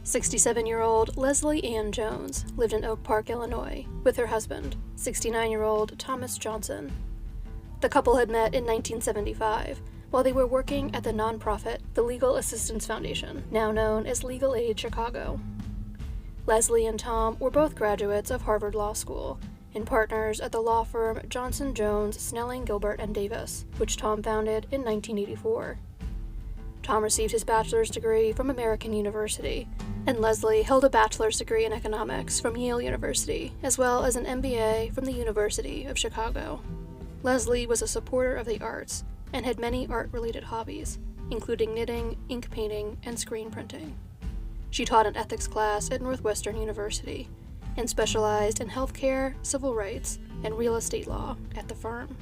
67-year-old Leslie Ann Jones lived in Oak Park, Illinois, with her husband, 69-year-old Thomas Johnson. The couple had met in 1975 while they were working at the nonprofit the Legal Assistance Foundation, now known as Legal Aid Chicago. Leslie and Tom were both graduates of Harvard Law School and partners at the law firm Johnson, Jones, Snelling, Gilbert, and Davis, which Tom founded in 1984. Tom received his bachelor's degree from American University, and Leslie held a bachelor's degree in economics from Yale University, as well as an MBA from the University of Chicago. Leslie was a supporter of the arts and had many art-related hobbies, including knitting, ink painting, and screen printing. She taught an ethics class at Northwestern University and specialized in healthcare, civil rights, and real estate law at the firm.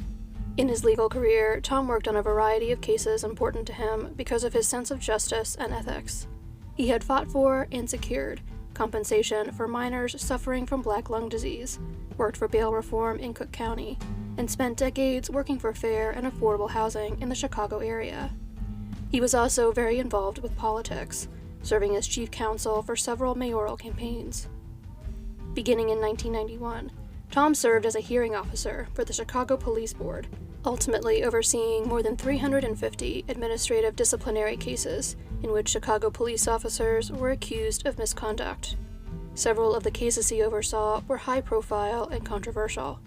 In his legal career, Tom worked on a variety of cases important to him because of his sense of justice and ethics. He had fought for and secured compensation for minors suffering from black lung disease, worked for bail reform in Cook County, and spent decades working for fair and affordable housing in the Chicago area. He was also very involved with politics, serving as chief counsel for several mayoral campaigns. Beginning in 1991, Tom served as a hearing officer for the Chicago Police Board, ultimately overseeing more than 350 administrative disciplinary cases in which Chicago police officers were accused of misconduct. Several of the cases he oversaw were high-profile and controversial.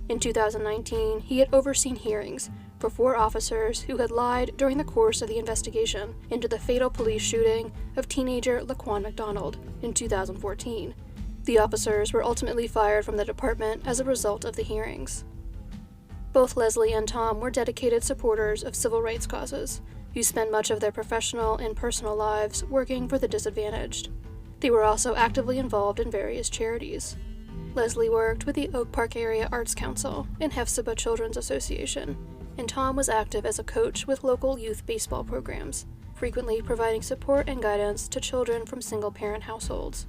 In 2019, he had overseen hearings for 4 officers who had lied during the course of the investigation into the fatal police shooting of teenager Laquan McDonald in 2014. The officers were ultimately fired from the department as a result of the hearings. Both Leslie and Tom were dedicated supporters of civil rights causes, who spent much of their professional and personal lives working for the disadvantaged. They were also actively involved in various charities. Leslie worked with the Oak Park Area Arts Council and Hephzibah Children's Association, and Tom was active as a coach with local youth baseball programs, frequently providing support and guidance to children from single-parent households.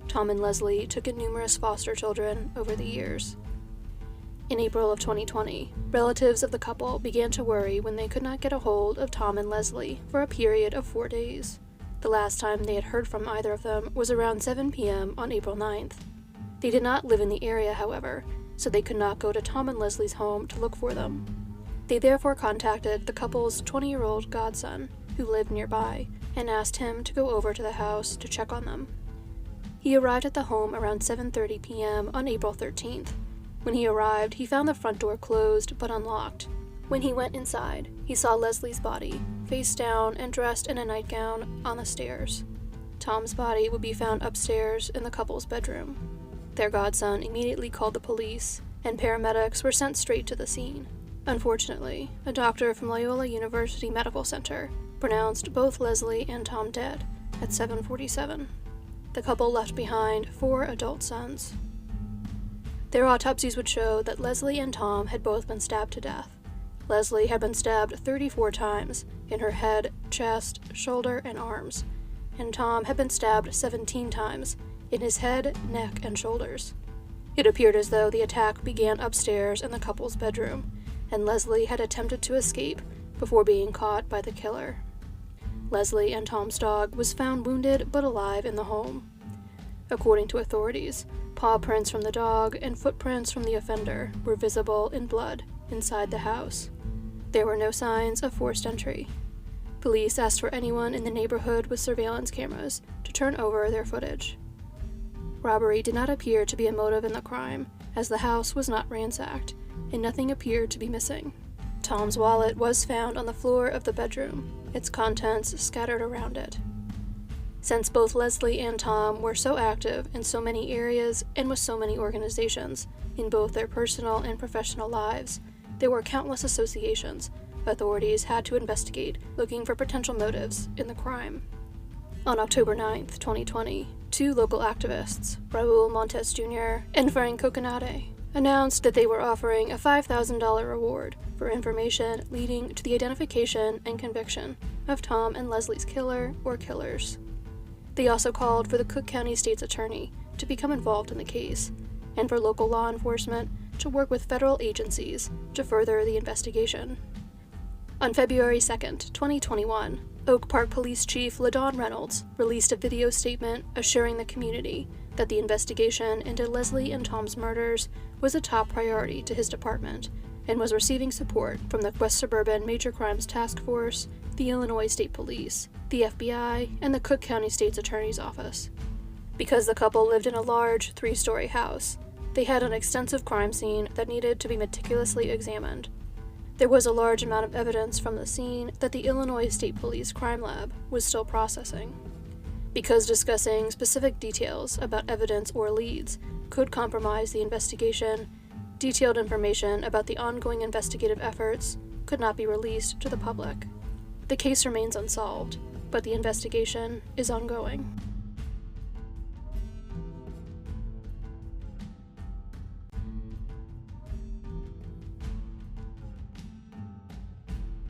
Tom and Leslie took in numerous foster children over the years. In April of 2020, relatives of the couple began to worry when they could not get a hold of Tom and Leslie for a period of 4 days. The last time they had heard from either of them was around 7 p.m. on April 9th. They did not live in the area, however, so they could not go to Tom and Leslie's home to look for them. They therefore contacted the couple's 20-year-old godson, who lived nearby, and asked him to go over to the house to check on them. He arrived at the home around 7:30 p.m. on April 13th. When he arrived, he found the front door closed but unlocked. When he went inside, he saw Leslie's body, face down and dressed in a nightgown, on the stairs. Tom's body would be found upstairs in the couple's bedroom. Their godson immediately called the police, and paramedics were sent straight to the scene. Unfortunately, a doctor from Loyola University Medical Center pronounced both Leslie and Tom dead at 7:47. The couple left behind 4 adult sons. Their autopsies would show that Leslie and Tom had both been stabbed to death. Leslie had been stabbed 34 times in her head, chest, shoulder, and arms, and Tom had been stabbed 17 times in his head, neck, and shoulders. It appeared as though the attack began upstairs in the couple's bedroom, and Leslie had attempted to escape before being caught by the killer. Leslie and Tom's dog was found wounded but alive in the home. According to authorities, paw prints from the dog and footprints from the offender were visible in blood inside the house. There were no signs of forced entry. Police asked for anyone in the neighborhood with surveillance cameras to turn over their footage. Robbery did not appear to be a motive in the crime, as the house was not ransacked, and nothing appeared to be missing. Tom's wallet was found on the floor of the bedroom, its contents scattered around it. Since both Leslie and Tom were so active in so many areas and with so many organizations, in both their personal and professional lives, there were countless associations authorities had to investigate, looking for potential motives in the crime. On October 9th, 2020, 2 local activists, Raul Montes Jr. and Frank Coconade, announced that they were offering a $5,000 reward for information leading to the identification and conviction of Tom and Leslie's killer or killers. They also called for the Cook County State's Attorney to become involved in the case, and for local law enforcement to work with federal agencies to further the investigation. On February 2nd, 2021, Oak Park Police Chief LaDawn Reynolds released a video statement assuring the community that the investigation into Leslie and Tom's murders was a top priority to his department and was receiving support from the West Suburban Major Crimes Task Force, the Illinois State Police, the FBI, and the Cook County State's Attorney's Office. Because the couple lived in a large, 3-story house, they had an extensive crime scene that needed to be meticulously examined. There was a large amount of evidence from the scene that the Illinois State Police Crime Lab was still processing. Because discussing specific details about evidence or leads could compromise the investigation, detailed information about the ongoing investigative efforts could not be released to the public. The case remains unsolved, but the investigation is ongoing.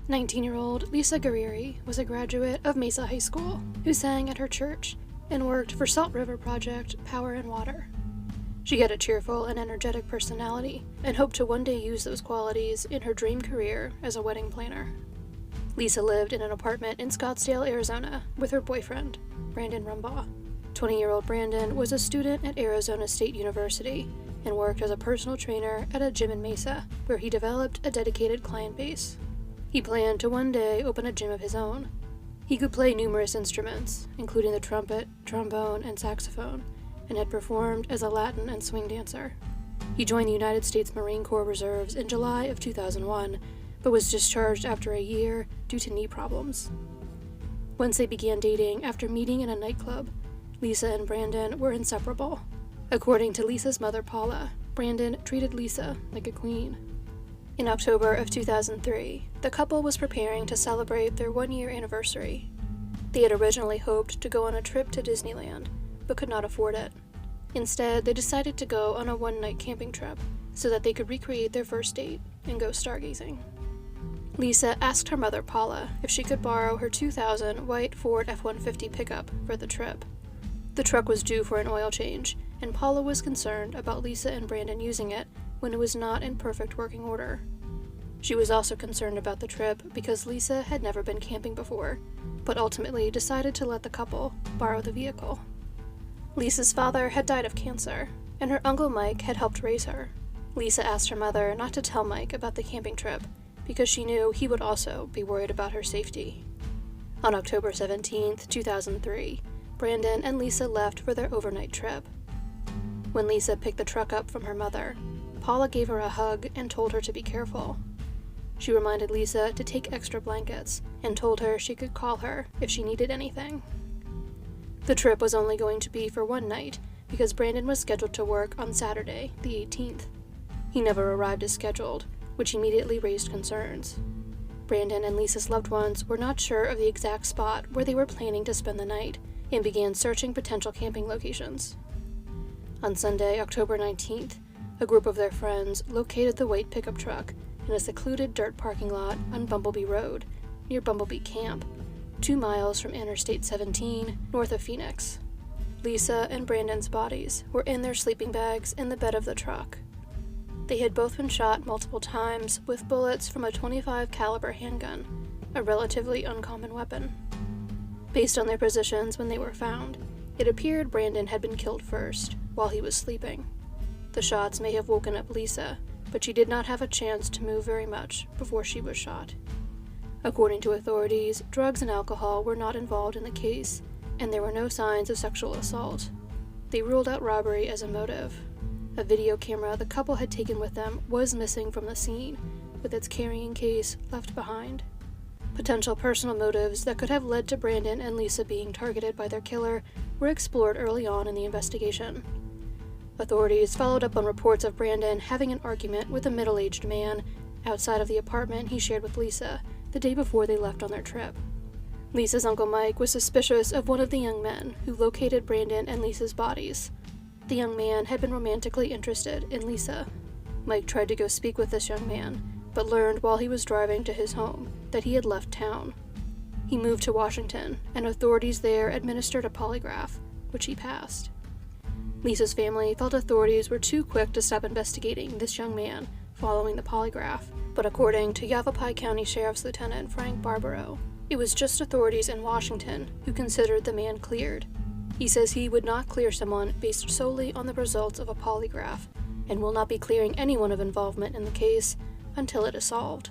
"19-year-old Lisa Gurrieri was a graduate of Mesa High School who sang at her church and worked for Salt River Project Power and Water. She had a cheerful and energetic personality and hoped to one day use those qualities in her dream career as a wedding planner. Lisa lived in an apartment in Scottsdale, Arizona with her boyfriend, Brandon Rumbaugh. 20-year-old Brandon was a student at Arizona State University and worked as a personal trainer at a gym in Mesa, where he developed a dedicated client base. He planned to one day open a gym of his own. He could play numerous instruments, including the trumpet, trombone, and saxophone, and had performed as a Latin and swing dancer. He joined the United States Marine Corps Reserves in July of 2001, but was discharged after a year due to knee problems. Once they began dating after meeting in a nightclub, Lisa and Brandon were inseparable. According to Lisa's mother, Paula, Brandon treated Lisa like a queen. In October of 2003, the couple was preparing to celebrate their 1-year anniversary. They had originally hoped to go on a trip to Disneyland, but could not afford it. Instead, they decided to go on a one-night camping trip so that they could recreate their first date and go stargazing. Lisa asked her mother, Paula, if she could borrow her 2000 white Ford F-150 pickup for the trip. The truck was due for an oil change, and Paula was concerned about Lisa and Brandon using it when it was not in perfect working order. She was also concerned about the trip because Lisa had never been camping before, but ultimately decided to let the couple borrow the vehicle. Lisa's father had died of cancer, and her uncle Mike had helped raise her. Lisa asked her mother not to tell Mike about the camping trip because she knew he would also be worried about her safety. On October 17, 2003, Brandon and Lisa left for their overnight trip. When Lisa picked the truck up from her mother, Paula gave her a hug and told her to be careful. She reminded Lisa to take extra blankets and told her she could call her if she needed anything. The trip was only going to be for one night because Brandon was scheduled to work on Saturday, the 18th. He never arrived as scheduled, which immediately raised concerns. Brandon and Lisa's loved ones were not sure of the exact spot where they were planning to spend the night and began searching potential camping locations. On Sunday, October 19th, a group of their friends located the white pickup truck in a secluded dirt parking lot on Bumblebee Road, near Bumblebee Camp, 2 miles from Interstate 17, north of Phoenix. Lisa and Brandon's bodies were in their sleeping bags in the bed of the truck. They had both been shot multiple times with bullets from a .25 caliber handgun, a relatively uncommon weapon. Based on their positions when they were found, it appeared Brandon had been killed first, while he was sleeping. The shots may have woken up Lisa, but she did not have a chance to move very much before she was shot. According to authorities, drugs and alcohol were not involved in the case, and there were no signs of sexual assault. They ruled out robbery as a motive. A video camera the couple had taken with them was missing from the scene, with its carrying case left behind. Potential personal motives that could have led to Brandon and Lisa being targeted by their killer were explored early on in the investigation. Authorities followed up on reports of Brandon having an argument with a middle-aged man outside of the apartment he shared with Lisa the day before they left on their trip. Lisa's uncle Mike was suspicious of one of the young men who located Brandon and Lisa's bodies. The young man had been romantically interested in Lisa. Mike tried to go speak with this young man, but learned while he was driving to his home that he had left town. He moved to Washington, and authorities there administered a polygraph, which he passed. Lisa's family felt authorities were too quick to stop investigating this young man following the polygraph, but according to Yavapai County Sheriff's Lieutenant Frank Barbaro, It was just authorities in Washington who considered the man cleared. He says he would not clear someone based solely on the results of a polygraph, and will not be clearing anyone of involvement in the case until it is solved.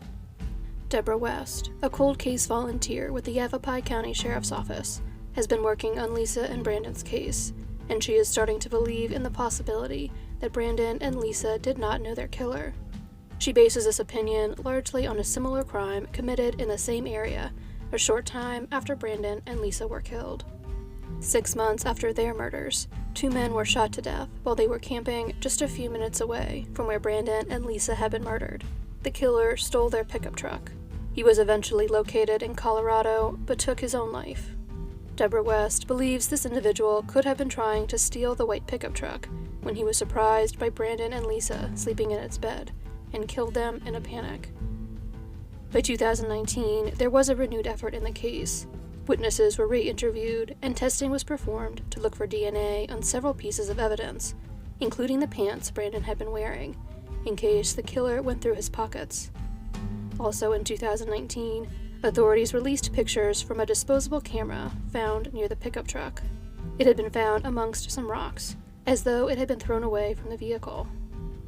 Deborah West, a cold case volunteer with the Yavapai County Sheriff's Office, has been working on Lisa and Brandon's case, and she is starting to believe in the possibility that Brandon and Lisa did not know their killer. She bases this opinion largely on a similar crime committed in the same area a short time after Brandon and Lisa were killed. 6 months after their murders, 2 men were shot to death while they were camping just a few minutes away from where Brandon and Lisa had been murdered. The killer stole their pickup truck. He was eventually located in Colorado, but took his own life. Deborah West believes this individual could have been trying to steal the white pickup truck when he was surprised by Brandon and Lisa sleeping in its bed, and killed them in a panic. By 2019, there was a renewed effort in the case. Witnesses were re-interviewed, and testing was performed to look for DNA on several pieces of evidence, including the pants Brandon had been wearing, in case the killer went through his pockets. Also in 2019, authorities released pictures from a disposable camera found near the pickup truck. It had been found amongst some rocks, as though it had been thrown away from the vehicle.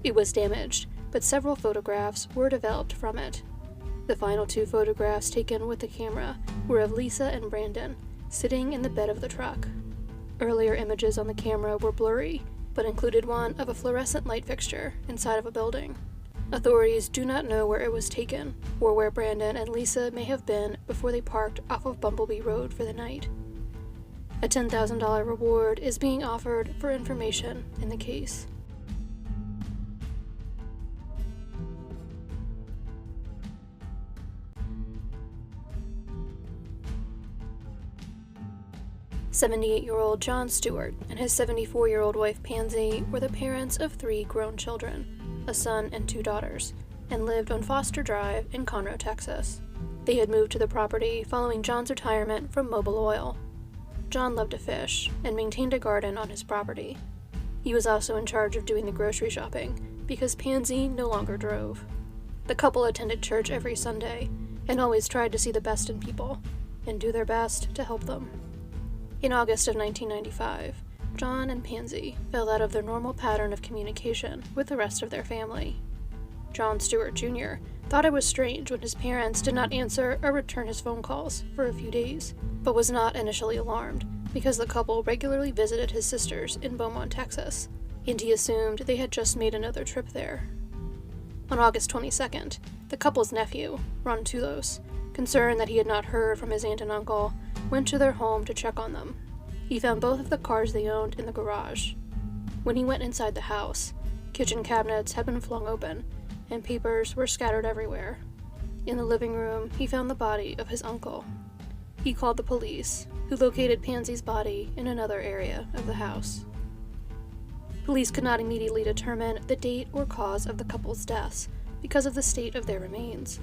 It was damaged, but several photographs were developed from it. The final 2 photographs taken with the camera were of Lisa and Brandon, sitting in the bed of the truck. Earlier images on the camera were blurry, but included one of a fluorescent light fixture inside of a building. Authorities do not know where it was taken, or where Brandon and Lisa may have been before they parked off of Bumblebee Road for the night. A $10,000 reward is being offered for information in the case. "78-year-old John Stewart and his 74-year-old wife Pansy were the parents of 3 grown children, a son and 2 daughters, and lived on Foster Drive in Conroe, Texas. They had moved to the property following John's retirement from Mobil Oil. John loved to fish and maintained a garden on his property. He was also in charge of doing the grocery shopping because Pansy no longer drove. The couple attended church every Sunday and always tried to see the best in people and do their best to help them. In August of 1995, John and Pansy fell out of their normal pattern of communication with the rest of their family. John Stewart Jr. thought it was strange when his parents did not answer or return his phone calls for a few days, but was not initially alarmed because the couple regularly visited his sisters in Beaumont, Texas, and he assumed they had just made another trip there. On August 22nd, the couple's nephew, Ron Tulos, concerned that he had not heard from his aunt and uncle, went to their home to check on them. He found both of the cars they owned in the garage. When he went inside the house, kitchen cabinets had been flung open, and papers were scattered everywhere. In the living room, he found the body of his uncle. He called the police, who located Pansy's body in another area of the house. Police could not immediately determine the date or cause of the couple's deaths because of the state of their remains.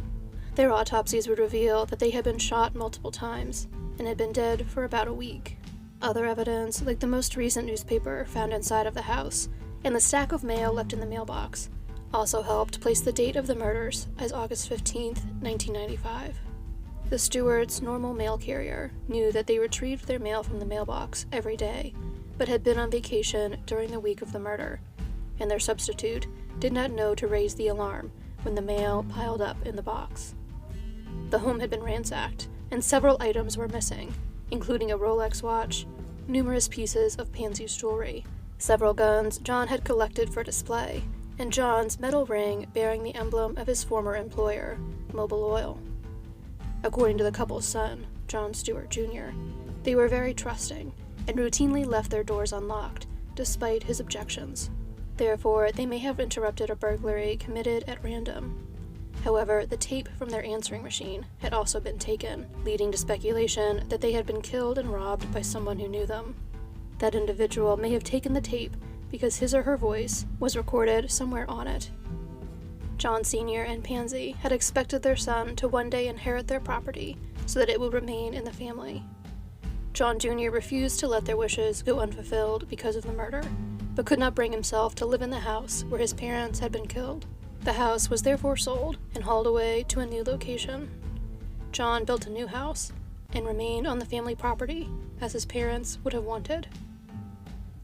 Their autopsies would reveal that they had been shot multiple times and had been dead for about a week. Other evidence, like the most recent newspaper found inside of the house and the stack of mail left in the mailbox, also helped place the date of the murders as August 15, 1995. The Stewarts' normal mail carrier knew that they retrieved their mail from the mailbox every day, but had been on vacation during the week of the murder, and their substitute did not know to raise the alarm when the mail piled up in the box. The home had been ransacked, and several items were missing, including a Rolex watch, numerous pieces of Pansy's jewelry, several guns John had collected for display, and John's metal ring bearing the emblem of his former employer, Mobil Oil. According to the couple's son, John Stewart Jr., they were very trusting and routinely left their doors unlocked, despite his objections. Therefore, they may have interrupted a burglary committed at random. However, the tape from their answering machine had also been taken, leading to speculation that they had been killed and robbed by someone who knew them. That individual may have taken the tape because his or her voice was recorded somewhere on it. John Sr. and Pansy had expected their son to one day inherit their property so that it would remain in the family. John Jr. refused to let their wishes go unfulfilled because of the murder, but could not bring himself to live in the house where his parents had been killed. The house was therefore sold and hauled away to a new location. John built a new house and remained on the family property, as his parents would have wanted.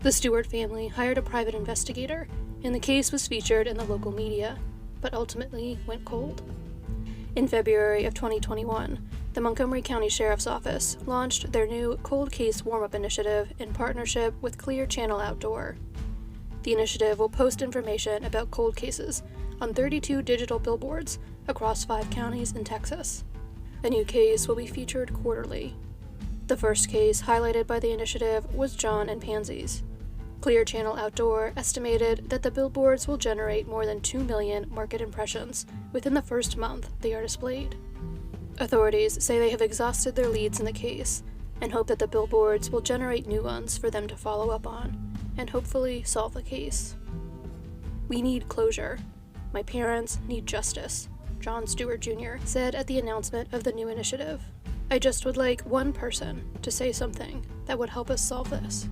The Stewart family hired a private investigator, and the case was featured in the local media, but ultimately went cold. In February of 2021, the Montgomery County Sheriff's Office launched their new Cold Case Warm-Up Initiative in partnership with Clear Channel Outdoor. The initiative will post information about cold cases on 32 digital billboards across 5 counties in Texas. A new case will be featured quarterly. The first case highlighted by the initiative was John and Pansy's. Clear Channel Outdoor estimated that the billboards will generate more than 2 million market impressions within the first month they are displayed. Authorities say they have exhausted their leads in the case and hope that the billboards will generate new ones for them to follow up on and hopefully solve the case. "We need closure. My parents need justice," John Stewart Jr. said at the announcement of the new initiative. "I just would like one person to say something that would help us solve this."